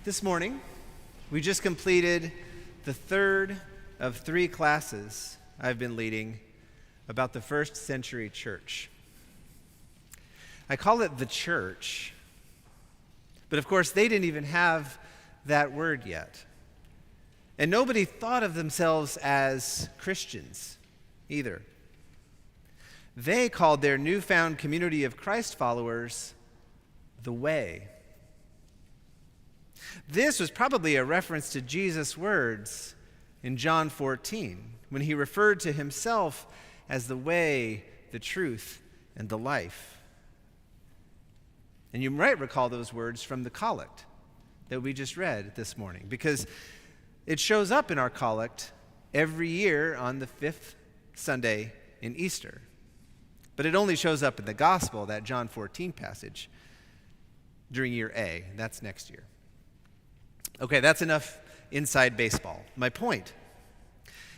This morning, we just completed the third of 3 classes I've been leading about the first century church. I call it the church, but of course they didn't even have that word yet. And nobody thought of themselves as Christians either. They called their newfound community of Christ followers the Way. This was probably a reference to Jesus' words in John 14, when he referred to himself as the way, the truth, and the life. And you might recall those words from the collect that we just read this morning, because it shows up in our collect every year on the 5th Sunday in Easter. But it only shows up in the gospel, that John 14 passage, during year A. That's next year. Okay, that's enough inside baseball. My point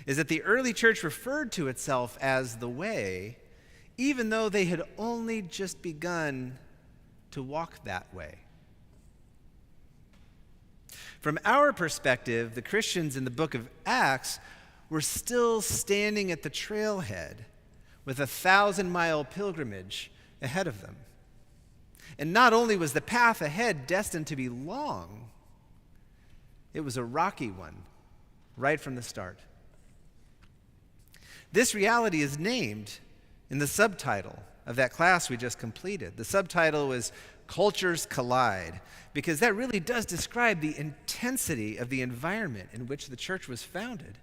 is that the early church referred to itself as the Way, even though they had only just begun to walk that way. From our perspective, the Christians in the book of Acts were still standing at the trailhead with a 1,000-mile pilgrimage ahead of them. And not only was the path ahead destined to be long, it was a rocky one right from the start. This reality is named in the subtitle of that class we just completed. The subtitle was Cultures Collide, because that really does describe the intensity of the environment in which the church was founded.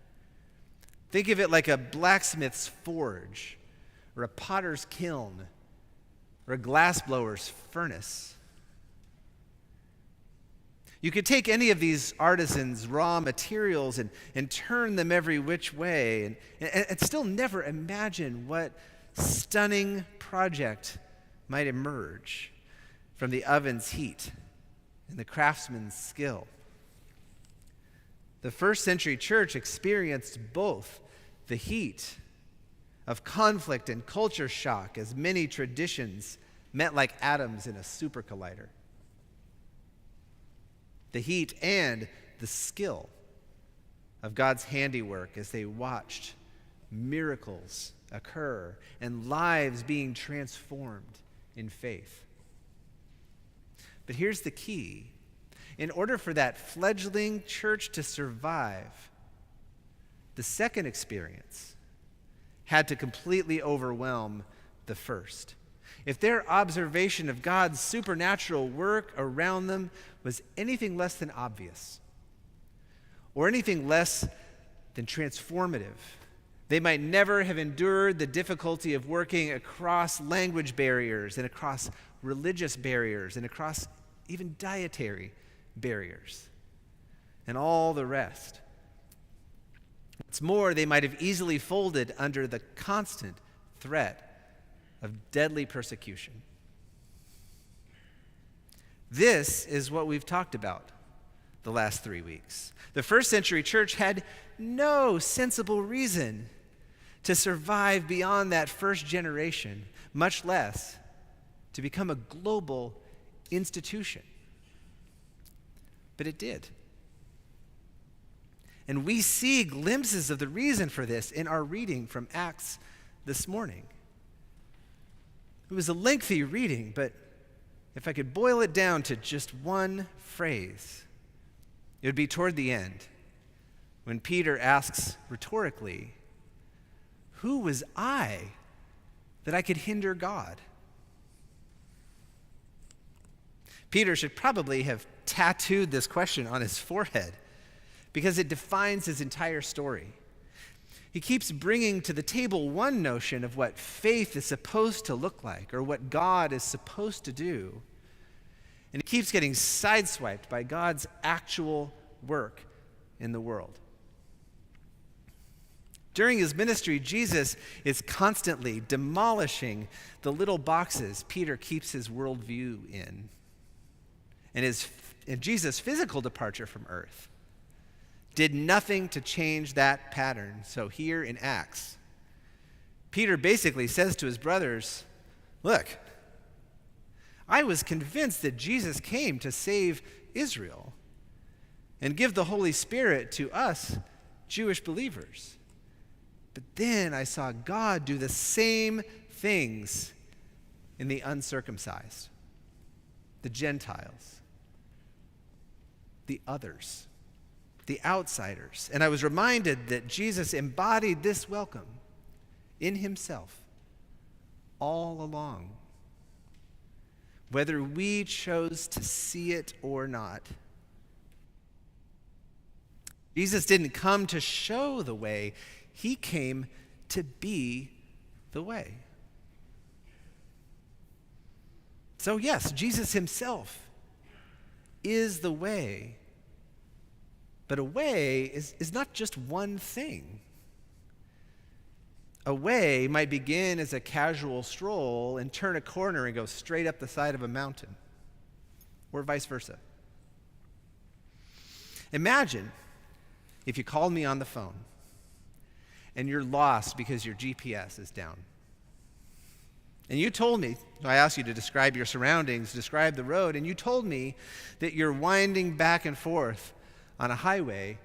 Think of it like a blacksmith's forge, or a potter's kiln, or a glassblower's furnace. You could take any of these artisans' raw materials and turn them every which way and still never imagine what stunning project might emerge from the oven's heat and the craftsman's skill. The first century church experienced both the heat of conflict and culture shock as many traditions met like atoms in a super collider. The heat and the skill of God's handiwork as they watched miracles occur and lives being transformed in faith. But here's the key. In order for that fledgling church to survive, the second experience had to completely overwhelm the first. If their observation of God's supernatural work around them was anything less than obvious, or anything less than transformative, they might never have endured the difficulty of working across language barriers and across religious barriers and across even dietary barriers and all the rest. What's more, they might have easily folded under the constant threat of deadly persecution. This is what we've talked about the last 3 weeks. The first century church had no sensible reason to survive beyond that first generation, much less to become a global institution. But it did. And we see glimpses of the reason for this in our reading from Acts this morning. It was a lengthy reading, but if I could boil it down to just one phrase, it would be toward the end, when Peter asks rhetorically, "Who was I that I could hinder God?" Peter should probably have tattooed this question on his forehead, because it defines his entire story. He keeps bringing to the table one notion of what faith is supposed to look like, or what God is supposed to do. And he keeps getting sideswiped by God's actual work in the world. During his ministry, Jesus is constantly demolishing the little boxes Peter keeps his worldview in. And Jesus' physical departure from earth did nothing to change that pattern. So here in Acts, Peter basically says to his brothers, look, I was convinced that Jesus came to save Israel, and give the Holy Spirit to us Jewish believers. But then I saw God do the same things in the uncircumcised, the Gentiles, the others, the outsiders. And I was reminded that Jesus embodied this welcome in himself all along, whether we chose to see it or not. Jesus didn't come to show the way. He came to be the way. So yes, Jesus himself is the way. But a way is not just one thing. A way might begin as a casual stroll and turn a corner and go straight up the side of a mountain, or vice versa. Imagine if you called me on the phone and you're lost because your GPS is down. And you told me, I asked you to describe your surroundings, describe the road, and you told me that you're winding back and forth on a highway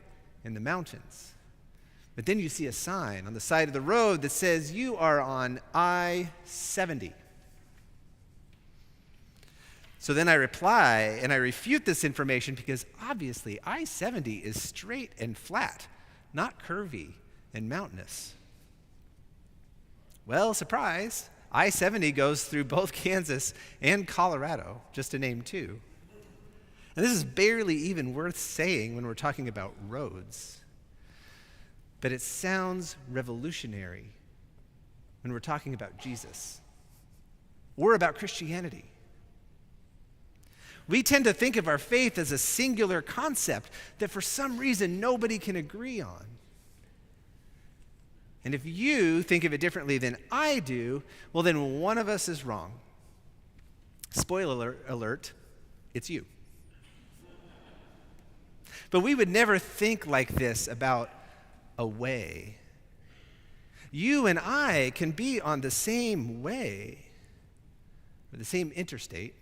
in the mountains. But then you see a sign on the side of the road that says you are on I-70. So then I reply and I refute this information because obviously I-70 is straight and flat, not curvy and mountainous. Well, surprise, I-70 goes through both Kansas and Colorado, just to name two. And this is barely even worth saying when we're talking about roads. But it sounds revolutionary when we're talking about Jesus or about Christianity. We tend to think of our faith as a singular concept that for some reason nobody can agree on. And if you think of it differently than I do, well, then one of us is wrong. Spoiler alert, it's you. But we would never think like this about a way. You and I can be on the same way, or the same interstate,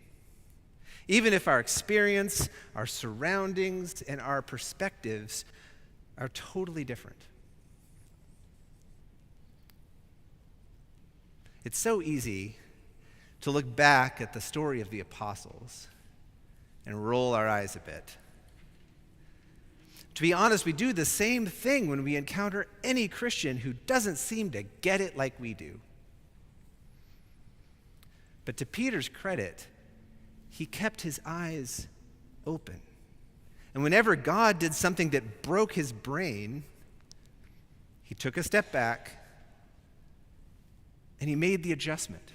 even if our experience, our surroundings, and our perspectives are totally different. It's so easy to look back at the story of the apostles and roll our eyes a bit. To be honest, we do the same thing when we encounter any Christian who doesn't seem to get it like we do. But to Peter's credit, he kept his eyes open. And whenever God did something that broke his brain, he took a step back and he made the adjustment.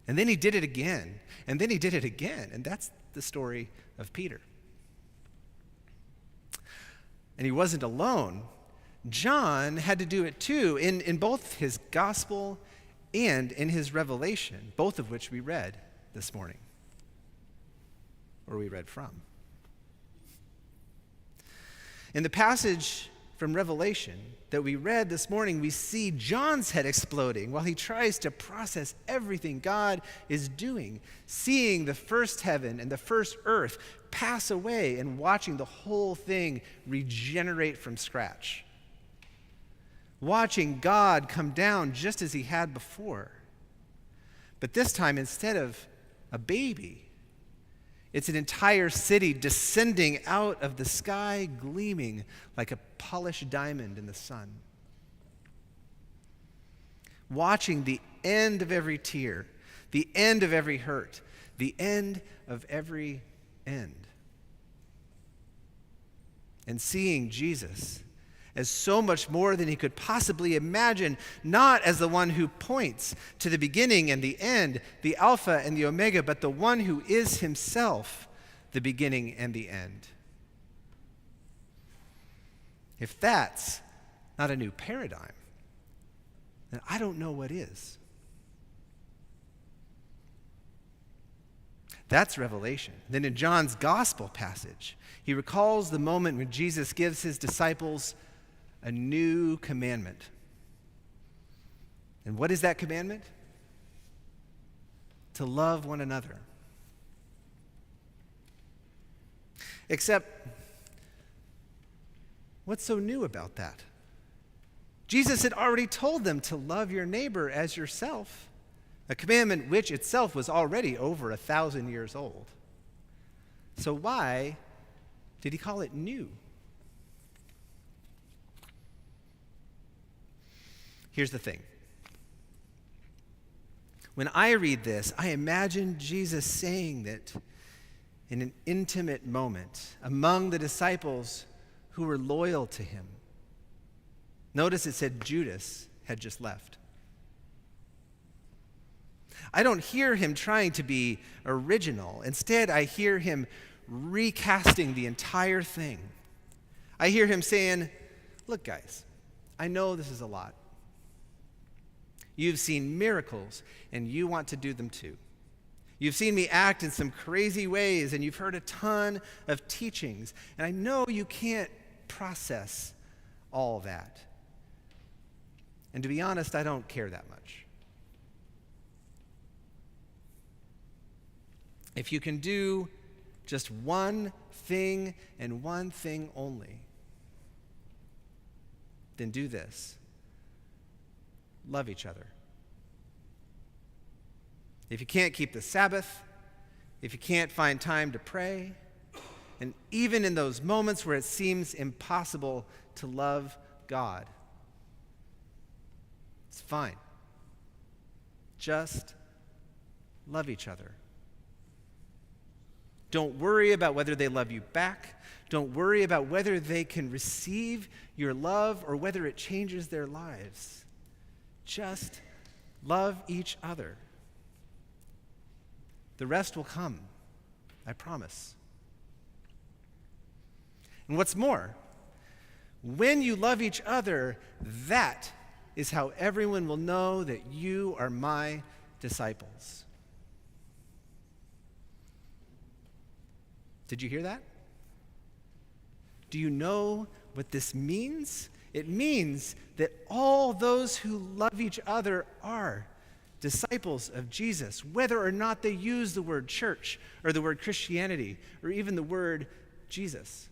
And then he did it again, and then he did it again. And that's the story of Peter. And he wasn't alone. John had to do it too, in both his gospel and in his revelation, both of which we read this morning, or we read from. In the passage from Revelation that we read this morning, we see John's head exploding while he tries to process everything God is doing, seeing the first heaven and the first earth pass away and watching the whole thing regenerate from scratch. Watching God come down just as he had before. But this time, instead of a baby, it's an entire city descending out of the sky, gleaming like a polished diamond in the sun. Watching the end of every tear, the end of every hurt, the end of every end. And seeing Jesus as so much more than he could possibly imagine, not as the one who points to the beginning and the end, the Alpha and the Omega, but the one who is himself the beginning and the end. If that's not a new paradigm, then I don't know what is. That's Revelation. Then in John's gospel passage, he recalls the moment when Jesus gives his disciples a new commandment. And what is that commandment? To love one another. Except What's so new about that? Jesus had already told them to love your neighbor as yourself, a commandment which itself was already over 1,000 years old. So why did he call it new? Here's the thing. When I read this, I imagine Jesus saying that in an intimate moment among the disciples who were loyal to him. Notice it said Judas had just left. I don't hear him trying to be original. Instead, I hear him recasting the entire thing. I hear him saying, look, guys, I know this is a lot. You've seen miracles, and you want to do them too. You've seen me act in some crazy ways, and you've heard a ton of teachings, and I know you can't process all that. And to be honest, I don't care that much. If you can do just one thing and one thing only, then do this. Love each other. If you can't keep the Sabbath, if you can't find time to pray, and even in those moments where it seems impossible to love God, it's fine. Just love each other. Don't worry about whether they love you back. Don't worry about whether they can receive your love or whether it changes their lives. Just love each other. The rest will come, I promise. And what's more, when you love each other, that is how everyone will know that you are my disciples. Did you hear that? Do you know what this means? It means that all those who love each other are disciples of Jesus, whether or not they use the word church or the word Christianity or even the word Jesus.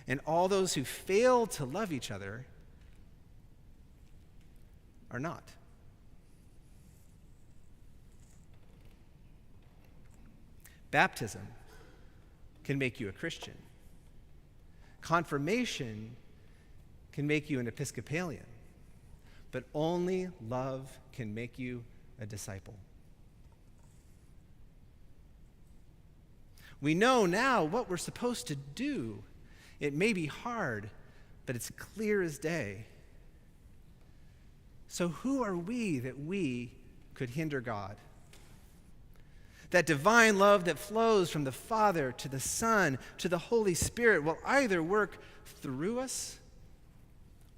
And all those who fail to love each other are not. Baptism can make you a Christian. Confirmation can make you an Episcopalian. But only love can make you a disciple. We know now what we're supposed to do. It may be hard, but it's clear as day. So who are we that we could hinder God? That divine love that flows from the Father to the Son to the Holy Spirit will either work through us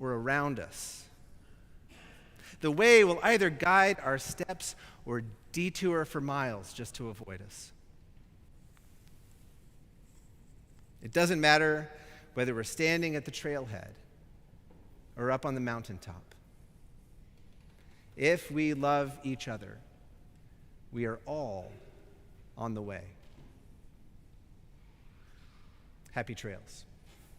or around us. The way will either guide our steps or detour for miles just to avoid us. It doesn't matter whether we're standing at the trailhead or up on the mountaintop. If we love each other, we are all on the way. Happy trails.